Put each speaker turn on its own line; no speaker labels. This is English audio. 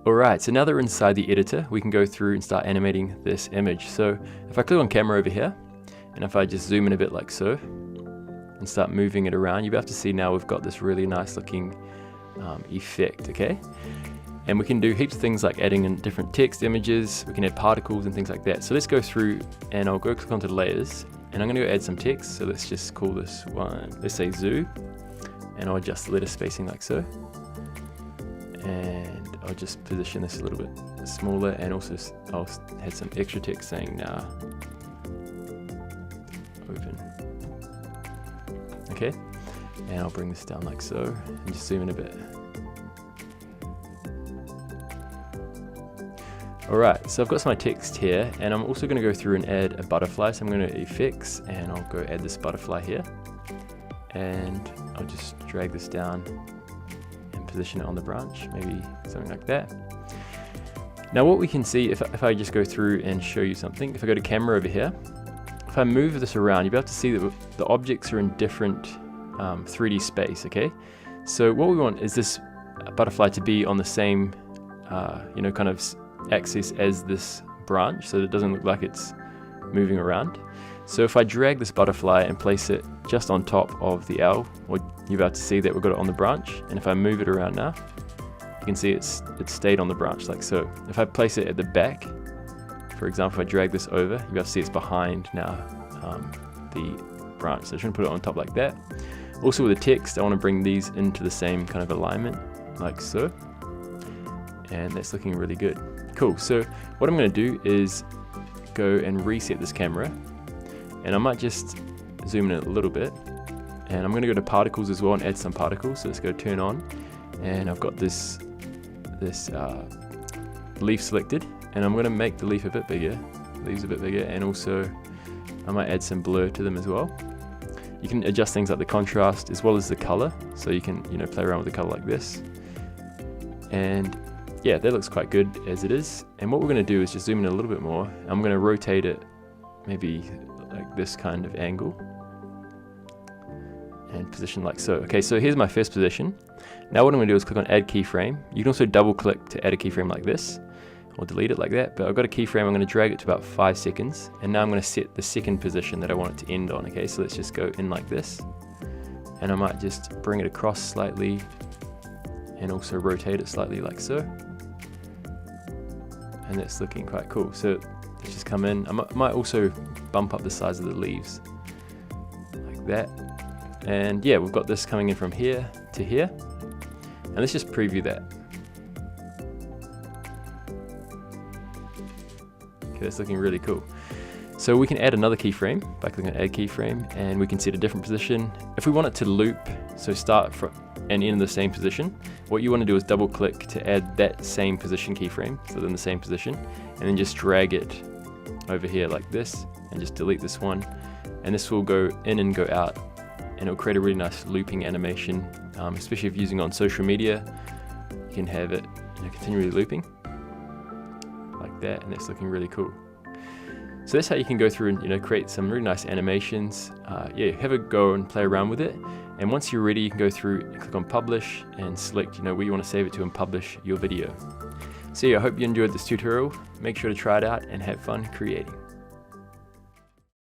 Alright, so now that we're inside the editor, we can go through and start animating this image. So if I click on camera over here, and if I just zoom in a bit like so, and start moving it around, you'll be able to see now we've got this really nice looking effect, okay? And we can do heaps of things like adding in different text images, we can add particles and things like that. So let's go through and I'll go click onto the layers, and I'm gonna go add some text. So let's just call this one, let's say zoo, and I'll adjust the letter spacing like so. And I'll just position this a little bit smaller, and also I'll add some extra text saying nah, open. Okay, and I'll bring this down like so, and just zoom in a bit. Alright, so I've got some of my text here, and I'm also going to go through and add a butterfly. So I'm going to effects, and I'll go add this butterfly here, and I'll just drag this down and position it on the branch, maybe something like that. Now what we can see, if I just go through and show you something, if I go to camera over here, if I move this around, you'll be able to see that the objects are in different 3D space, okay? So what we want is this butterfly to be on the same, kind of axis as this branch, so that it doesn't look like it's moving around. So if I drag this butterfly and place it just on top of the L, you're about to see that we've got it on the branch. And if I move it around now, you can see it's stayed on the branch like so. If I place it at the back, for example, if I drag this over, you'll be able to see it's behind now the branch. So I'm just going to put it on top like that. Also with the text, I want to bring these into the same kind of alignment, like so. And that's looking really good. Cool, so what I'm going to do is go and reset this camera. And I might just zoom in a little bit. And I'm going to go to particles as well and add some particles. So let's go turn on. And I've got this leaf selected. And I'm going to make the leaf a bit bigger, leaves a bit bigger, and also I might add some blur to them as well. You can adjust things like the contrast as well as the color, so you can play around with the color like this. And yeah, that looks quite good as it is. And what we're going to do is just zoom in a little bit more. I'm going to rotate it maybe like this kind of angle and position like so. Okay, so here's my first position. Now what I'm going to do is click on add keyframe. You can also double click to add a keyframe like this, or delete it like that, but I've got a keyframe. I'm going to drag it to about 5 seconds, and now I'm going to set the second position that I want it to end on. Okay, so let's just go in like this, and I might just bring it across slightly and also rotate it slightly like so, and that's looking quite cool. So let's just come in. I might also bump up the size of the leaves like that, and yeah, we've got this coming in from here to here, and let's just preview that. That's looking really cool. So we can add another keyframe by clicking on add keyframe, and we can set a different position. If we want it to loop, so start from and end in the same position, what you want to do is double click to add that same position keyframe, so in the same position, and then just drag it over here like this, and just delete this one, and this will go in and go out, and it'll create a really nice looping animation, especially if you're using it on social media. You can have it continually looping like that, and that's looking really cool. So that's how you can go through and create some really nice animations. Yeah, have a go and play around with it, and once you're ready, you can go through and click on publish and select where you want to save it to and publish your video. So yeah, I hope you enjoyed this tutorial. Make sure to try it out and have fun creating.